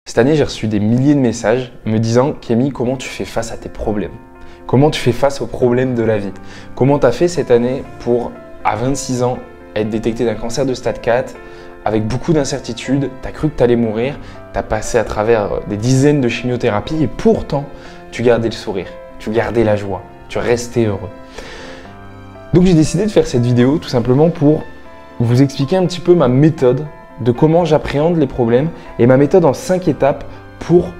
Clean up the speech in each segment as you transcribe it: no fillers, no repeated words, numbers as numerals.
Cette année, j'ai reçu des milliers de messages me disant « Kémy, comment tu fais face à tes problèmes? Comment tu fais face aux problèmes de la vie? Comment tu as fait cette année pour, à 26 ans, être détecté d'un cancer de stade 4 avec beaucoup d'incertitudes, tu as cru que tu allais mourir, tu as passé à travers des dizaines de chimiothérapies et pourtant, tu gardais le sourire, tu gardais la joie, tu restais heureux. » Donc j'ai décidé de faire cette vidéo tout simplement pour vous expliquer un petit peu ma méthode de comment j'appréhende les problèmes et ma méthode en 5 étapes pour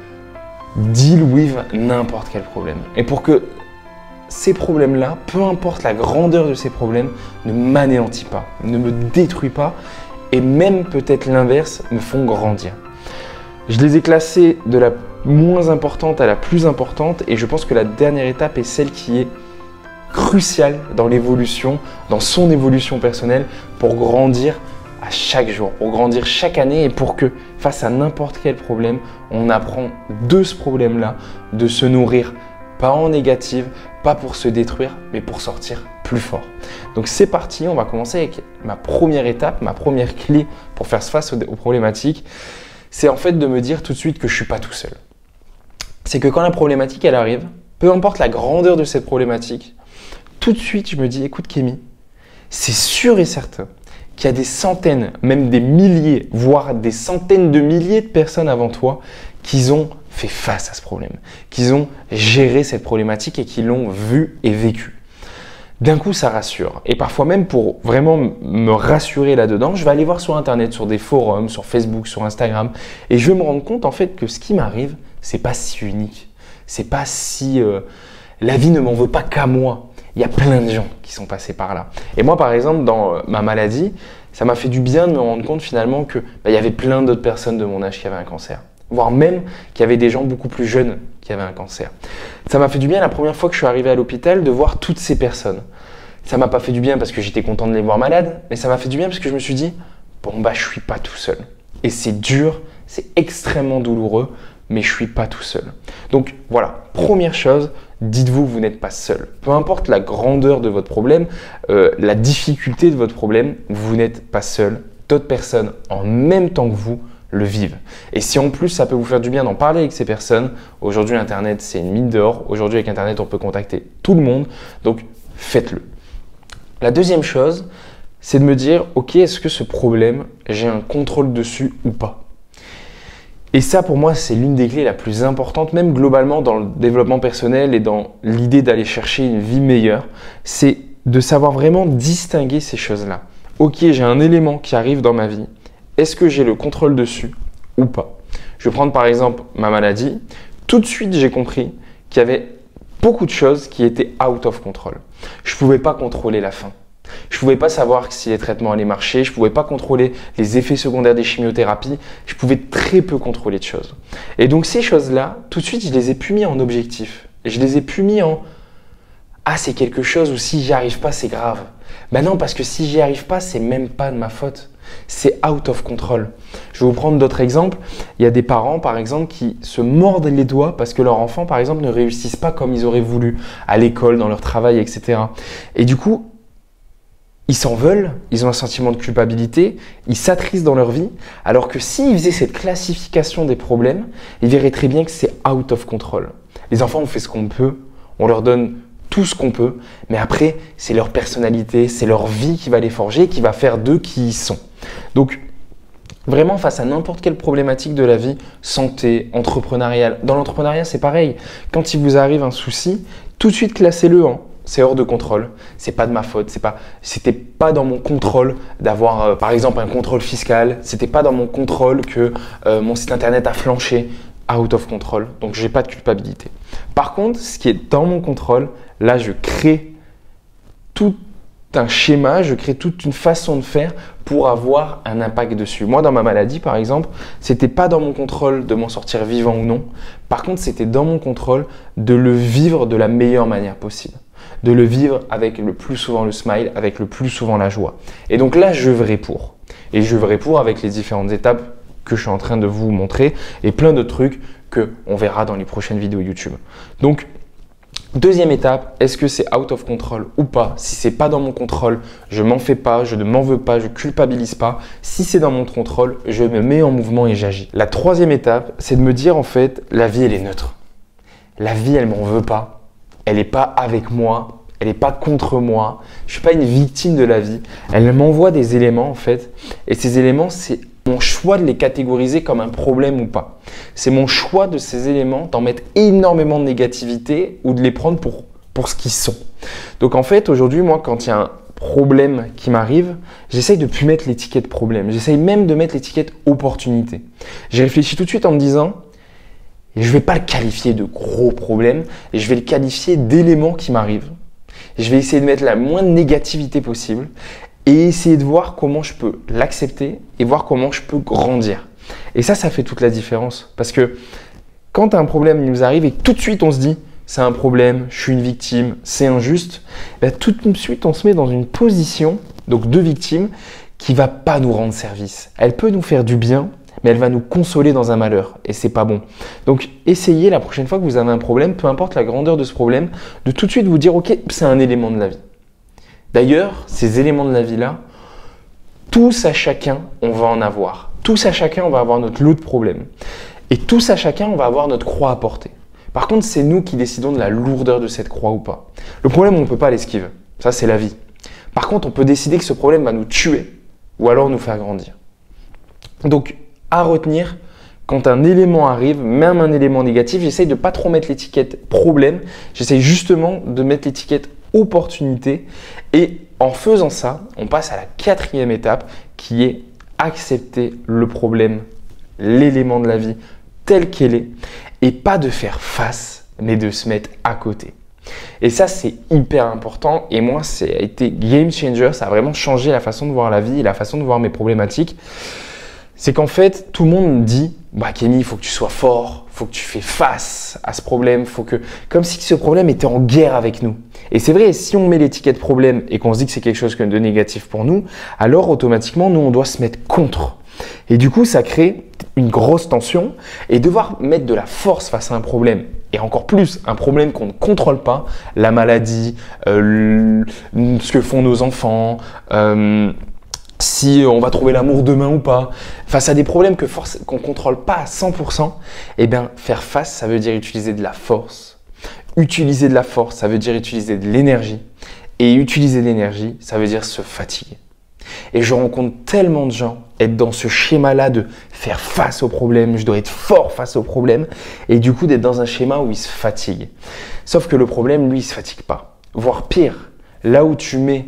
deal with n'importe quel problème. Et pour que ces problèmes-là, peu importe la grandeur de ces problèmes, ne m'anéantissent pas, ne me détruisent pas et même peut-être l'inverse, me font grandir. Je les ai classés de la moins importante à la plus importante et je pense que la dernière étape est celle qui est cruciale dans l'évolution, dans son évolution personnelle pour grandir à chaque jour, pour grandir chaque année et pour que face à n'importe quel problème, on apprend de ce problème-là, de se nourrir, pas en négative, pas pour se détruire, mais pour sortir plus fort. Donc c'est parti, on va commencer avec ma première étape, ma première clé pour faire face aux problématiques. C'est en fait de me dire tout de suite que je ne suis pas tout seul. C'est que quand la problématique elle arrive, peu importe la grandeur de cette problématique, tout de suite je me dis, écoute Kémy, c'est sûr et certain qu'il y a des centaines, même des milliers, voire des centaines de milliers de personnes avant toi qui ont fait face à ce problème, qui ont géré cette problématique et qui l'ont vu et vécu. D'un coup, ça rassure. Et parfois même pour vraiment me rassurer là-dedans, je vais aller voir sur Internet, sur des forums, sur Facebook, sur Instagram et je vais me rendre compte en fait que ce qui m'arrive, c'est pas si unique. C'est pas si… la vie ne m'en veut pas qu'à moi. Il y a plein de gens qui sont passés par là. Et moi, par exemple, dans ma maladie, ça m'a fait du bien de me rendre compte finalement que il y avait plein d'autres personnes de mon âge qui avaient un cancer. Voire même qu'il y avait des gens beaucoup plus jeunes qui avaient un cancer. Ça m'a fait du bien la première fois que je suis arrivé à l'hôpital de voir toutes ces personnes. Ça m'a pas fait du bien parce que j'étais content de les voir malades, mais ça m'a fait du bien parce que je me suis dit, bon bah je suis pas tout seul. Et c'est dur, c'est extrêmement douloureux, mais je suis pas tout seul. Donc voilà, première chose, dites-vous que vous n'êtes pas seul. Peu importe la grandeur de votre problème, la difficulté de votre problème, vous n'êtes pas seul. D'autres personnes en même temps que vous le vivent. Et si en plus ça peut vous faire du bien d'en parler avec ces personnes, aujourd'hui Internet c'est une mine d'or. Aujourd'hui avec Internet on peut contacter tout le monde, donc faites-le. La deuxième chose, c'est de me dire, ok, est-ce que ce problème, j'ai un contrôle dessus ou pas? Et ça, pour moi, c'est l'une des clés la plus importante, même globalement dans le développement personnel et dans l'idée d'aller chercher une vie meilleure, c'est de savoir vraiment distinguer ces choses-là. Ok, j'ai un élément qui arrive dans ma vie, est-ce que j'ai le contrôle dessus ou pas? Je vais prendre par exemple ma maladie. Tout de suite, j'ai compris qu'il y avait beaucoup de choses qui étaient out of control. Je ne pouvais pas contrôler la fin. Je ne pouvais pas savoir si les traitements allaient marcher, je ne pouvais pas contrôler les effets secondaires des chimiothérapies, je pouvais très peu contrôler de choses. Et donc ces choses-là, tout de suite, je les ai plus mis en objectif. Et je les ai plus mis en « Ah, c'est quelque chose où si j'y arrive pas, c'est grave ». Ben non, parce que si j'y arrive pas, c'est même pas de ma faute. C'est out of control. Je vais vous prendre d'autres exemples. Il y a des parents, par exemple, qui se mordent les doigts parce que leurs enfants, par exemple, ne réussissent pas comme ils auraient voulu à l'école, dans leur travail, etc. Et du coup, ils s'en veulent, ils ont un sentiment de culpabilité, ils s'attristent dans leur vie, alors que s'ils faisaient cette classification des problèmes, ils verraient très bien que c'est out of control. Les enfants, on fait ce qu'on peut, on leur donne tout ce qu'on peut, mais après, c'est leur personnalité, c'est leur vie qui va les forger, qui va faire d'eux qui ils sont. Donc, vraiment, face à n'importe quelle problématique de la vie, santé, entrepreneuriale, dans l'entrepreneuriat, c'est pareil. Quand il vous arrive un souci, tout de suite, classez-le en c'est hors de contrôle, c'est pas de ma faute, c'était pas dans mon contrôle d'avoir par exemple un contrôle fiscal, c'était pas dans mon contrôle que mon site internet a flanché, out of control, donc j'ai pas de culpabilité. Par contre, ce qui est dans mon contrôle, là je crée tout un schéma, je crée toute une façon de faire pour avoir un impact dessus. Moi, dans ma maladie, par exemple, c'était pas dans mon contrôle de m'en sortir vivant ou non. Par contre, c'était dans mon contrôle de le vivre de la meilleure manière possible. De le vivre avec le plus souvent le smile, avec le plus souvent la joie. Et donc là, je j'œuvrais pour. Et je j'œuvrais pour avec les différentes étapes que je suis en train de vous montrer et plein de trucs qu'on verra dans les prochaines vidéos YouTube. Donc, Deuxième étape, est-ce que c'est out of control ou pas? Si c'est pas dans mon contrôle, je m'en fais pas, je ne m'en veux pas, je culpabilise pas. Si c'est dans mon contrôle, je me mets en mouvement et j'agis. La troisième étape, c'est de me dire en fait, la vie elle est neutre. La vie elle m'en veut pas, elle n'est pas avec moi, elle n'est pas contre moi. Je suis pas une victime de la vie. Elle m'envoie des éléments en fait, et ces éléments c'est mon choix de les catégoriser comme un problème ou pas. C'est mon choix de ces éléments d'en mettre énormément de négativité ou de les prendre pour ce qu'ils sont. Donc en fait, aujourd'hui, moi, quand il y a un problème qui m'arrive, j'essaye de ne plus mettre l'étiquette problème. J'essaye même de mettre l'étiquette opportunité. J'ai réfléchi tout de suite en me disant, je ne vais pas le qualifier de gros problème, et je vais le qualifier d'éléments qui m'arrivent. Je vais essayer de mettre la moins de négativité possible et essayer de voir comment je peux l'accepter et voir comment je peux grandir. Et ça fait toute la différence. Parce que quand un problème nous arrive et que tout de suite on se dit c'est un problème, je suis une victime, c'est injuste, ben tout de suite on se met dans une position donc de victime qui va pas nous rendre service. Elle peut nous faire du bien, mais elle va nous consoler dans un malheur et c'est pas bon. Donc essayez la prochaine fois que vous avez un problème, peu importe la grandeur de ce problème, de tout de suite vous dire ok, c'est un élément de la vie. D'ailleurs, ces éléments de la vie-là, tous à chacun, on va en avoir. Tous à chacun, on va avoir notre lot de problèmes. Et tous à chacun, on va avoir notre croix à porter. Par contre, c'est nous qui décidons de la lourdeur de cette croix ou pas. Le problème, on ne peut pas l'esquiver. Ça, c'est la vie. Par contre, on peut décider que ce problème va nous tuer ou alors nous faire grandir. Donc, à retenir, quand un élément arrive, même un élément négatif, j'essaye de ne pas trop mettre l'étiquette problème. J'essaye justement de mettre l'étiquette opportunité. Et en faisant ça, on passe à la quatrième étape qui est accepter le problème, l'élément de la vie tel qu'elle est et pas de faire face, mais de se mettre à côté. Et ça, c'est hyper important et moi, ça a été game changer, ça a vraiment changé la façon de voir la vie et la façon de voir mes problématiques. C'est qu'en fait, tout le monde me dit « Kenny, il faut que tu sois fort, il faut que tu fais face à ce problème, comme si ce problème était en guerre avec nous. » Et c'est vrai, si on met l'étiquette problème et qu'on se dit que c'est quelque chose de négatif pour nous, alors automatiquement, nous, on doit se mettre contre. Et du coup, ça crée une grosse tension et devoir mettre de la force face à un problème, et encore plus un problème qu'on ne contrôle pas, la maladie, ce que font nos enfants, si on va trouver l'amour demain ou pas, face à des problèmes qu'on ne contrôle pas à 100%, eh bien, faire face, ça veut dire utiliser de la force. Utiliser de la force, ça veut dire utiliser de l'énergie. Et utiliser de l'énergie, ça veut dire se fatiguer. Et je rencontre tellement de gens être dans ce schéma-là de faire face aux problèmes, je dois être fort face aux problèmes, et du coup d'être dans un schéma où ils se fatiguent. Sauf que le problème, lui, il ne se fatigue pas. Voire pire, là où tu mets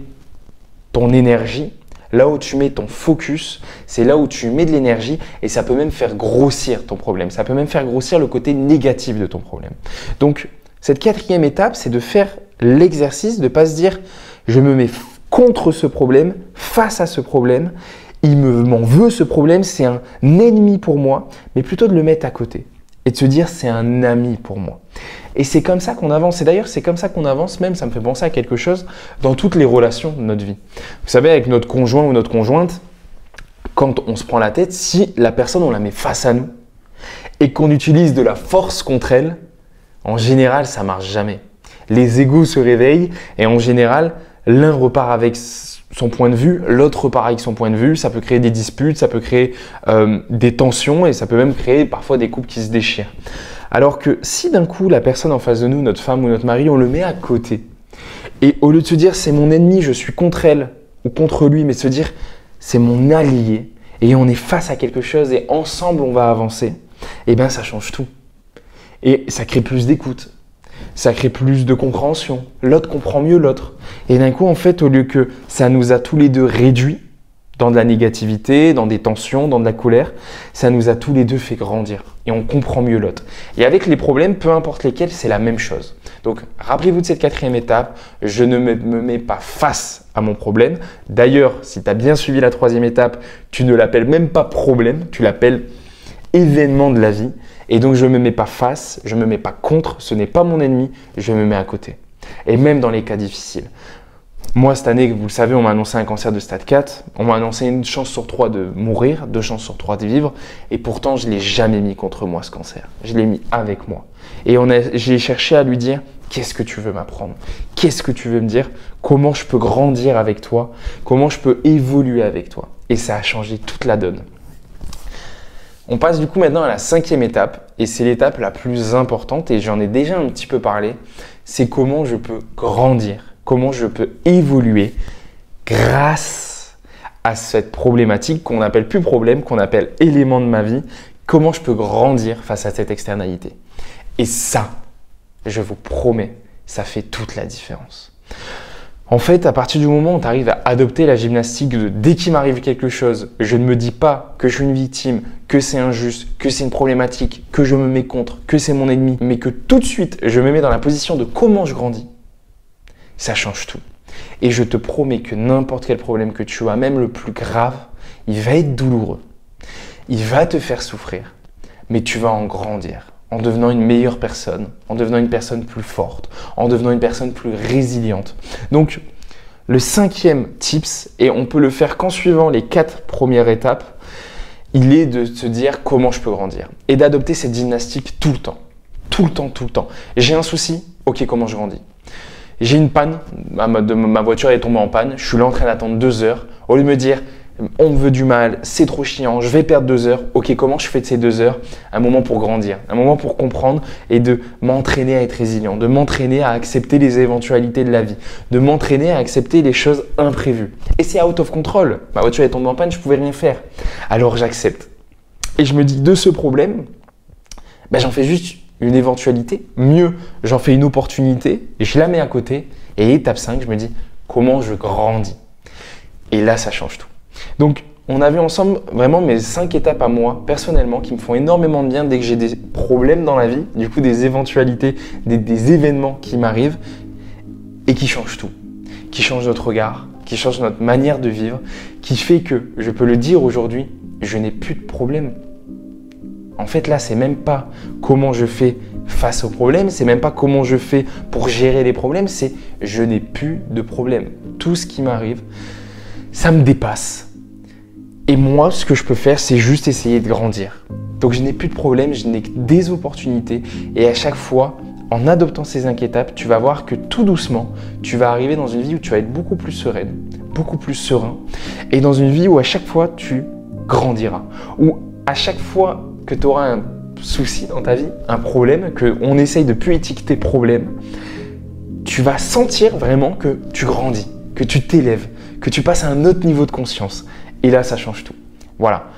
ton énergie, là où tu mets ton focus, c'est là où tu mets de l'énergie et ça peut même faire grossir ton problème. Ça peut même faire grossir le côté négatif de ton problème. Donc, cette quatrième étape, c'est de faire l'exercice, de ne pas se dire « je me mets contre ce problème, face à ce problème, il m'en veut ce problème, c'est un ennemi pour moi », mais plutôt de le mettre à côté et de se dire « c'est un ami pour moi ». Et c'est comme ça qu'on avance. Et d'ailleurs, c'est comme ça qu'on avance, même ça me fait penser à quelque chose dans toutes les relations de notre vie. Vous savez, avec notre conjoint ou notre conjointe, quand on se prend la tête, si la personne, on la met face à nous et qu'on utilise de la force contre elle, en général, ça ne marche jamais. Les égos se réveillent et en général, l'un repart avec son point de vue, l'autre repart avec son point de vue. Ça peut créer des disputes, ça peut créer des tensions et ça peut même créer parfois des couples qui se déchirent. Alors que si d'un coup, la personne en face de nous, notre femme ou notre mari, on le met à côté et au lieu de se dire c'est mon ennemi, je suis contre elle ou contre lui, mais de se dire c'est mon allié et on est face à quelque chose et ensemble on va avancer, eh bien ça change tout. Et ça crée plus d'écoute, ça crée plus de compréhension, l'autre comprend mieux l'autre. Et d'un coup, en fait, au lieu que ça nous a tous les deux réduits dans de la négativité, dans des tensions, dans de la colère, ça nous a tous les deux fait grandir et on comprend mieux l'autre. Et avec les problèmes, peu importe lesquels, c'est la même chose. Donc, rappelez-vous de cette quatrième étape, je ne me mets pas face à mon problème. D'ailleurs, si tu as bien suivi la troisième étape, tu ne l'appelles même pas problème, tu l'appelles événement de la vie. Et donc, je ne me mets pas face, je ne me mets pas contre, ce n'est pas mon ennemi, je me mets à côté. Et même dans les cas difficiles. Moi, cette année, vous le savez, on m'a annoncé un cancer de stade 4. On m'a annoncé une chance sur 3 de mourir, 2 chances sur 3 de vivre. Et pourtant, je ne l'ai jamais mis contre moi, ce cancer. Je l'ai mis avec moi. Et j'ai cherché à lui dire, qu'est-ce que tu veux m'apprendre? Qu'est-ce que tu veux me dire? Comment je peux grandir avec toi? Comment je peux évoluer avec toi? Et ça a changé toute la donne. On passe du coup maintenant à la 5e étape et c'est l'étape la plus importante et j'en ai déjà un petit peu parlé. C'est comment je peux grandir, comment je peux évoluer grâce à cette problématique qu'on n'appelle plus problème, qu'on appelle élément de ma vie. Comment je peux grandir face à cette externalité? Et ça, je vous promets, ça fait toute la différence. En fait, à partir du moment où tu arrives à adopter la gymnastique de dès qu'il m'arrive quelque chose, je ne me dis pas que je suis une victime, que c'est injuste, que c'est une problématique, que je me mets contre, que c'est mon ennemi, mais que tout de suite, je me mets dans la position de comment je grandis, ça change tout. Et je te promets que n'importe quel problème que tu as, même le plus grave, il va être douloureux. Il va te faire souffrir, mais tu vas en grandir. En devenant une meilleure personne, en devenant une personne plus forte, en devenant une personne plus résiliente. Donc, le 5e tips, et on peut le faire qu'en suivant les 4 premières étapes, il est de se dire comment je peux grandir et d'adopter cette gymnastique tout le temps. Tout le temps, tout le temps. J'ai un souci, ok, comment je grandis? J'ai une panne, ma voiture est tombée en panne, je suis là en train d'attendre 2 heures. Au lieu de me dire, on me veut du mal, c'est trop chiant, je vais perdre 2 heures. Ok, comment je fais de ces 2 heures un moment pour grandir, un moment pour comprendre et de m'entraîner à être résilient, de m'entraîner à accepter les éventualités de la vie, de m'entraîner à accepter les choses imprévues. Et c'est out of control. Ma voiture est tombée en panne, je ne pouvais rien faire. Alors j'accepte. Et je me dis de ce problème, j'en fais juste une éventualité. Mieux, j'en fais une opportunité et je la mets à côté. Et étape 5, je me dis comment je grandis. Et là, ça change tout. Donc, on a vu ensemble vraiment mes 5 étapes à moi, personnellement, qui me font énormément de bien dès que j'ai des problèmes dans la vie, du coup des éventualités, des événements qui m'arrivent et qui changent tout, qui changent notre regard, qui changent notre manière de vivre, qui fait que, je peux le dire aujourd'hui, je n'ai plus de problème. En fait, là, c'est même pas comment je fais face aux problèmes, c'est même pas comment je fais pour gérer les problèmes, c'est je n'ai plus de problème. Tout ce qui m'arrive, ça me dépasse. Et moi, ce que je peux faire, c'est juste essayer de grandir. Donc, je n'ai plus de problème, je n'ai que des opportunités. Et à chaque fois, en adoptant ces 5 étapes, tu vas voir que tout doucement, tu vas arriver dans une vie où tu vas être beaucoup plus sereine, beaucoup plus serein. Et dans une vie où à chaque fois, tu grandiras. Où à chaque fois que tu auras un souci dans ta vie, un problème, qu'on essaye de plus étiqueter problème, tu vas sentir vraiment que tu grandis, que tu t'élèves, que tu passes à un autre niveau de conscience. Et là, ça change tout. Voilà.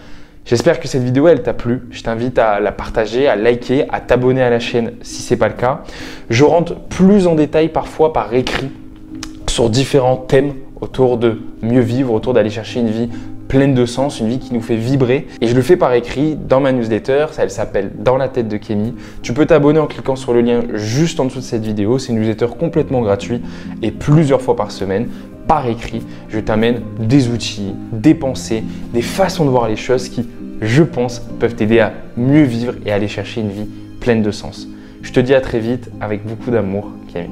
J'espère que cette vidéo, elle t'a plu. Je t'invite à la partager, à liker, à t'abonner à la chaîne si ce n'est pas le cas. Je rentre plus en détail parfois par écrit sur différents thèmes autour de mieux vivre, autour d'aller chercher une vie pleine de sens, une vie qui nous fait vibrer. Et je le fais par écrit dans ma newsletter, elle s'appelle Dans la tête de Kémy. Tu peux t'abonner en cliquant sur le lien juste en dessous de cette vidéo. C'est une newsletter complètement gratuite et plusieurs fois par semaine. Par écrit, je t'amène des outils, des pensées, des façons de voir les choses qui, je pense, peuvent t'aider à mieux vivre et à aller chercher une vie pleine de sens. Je te dis à très vite avec beaucoup d'amour, Kémy.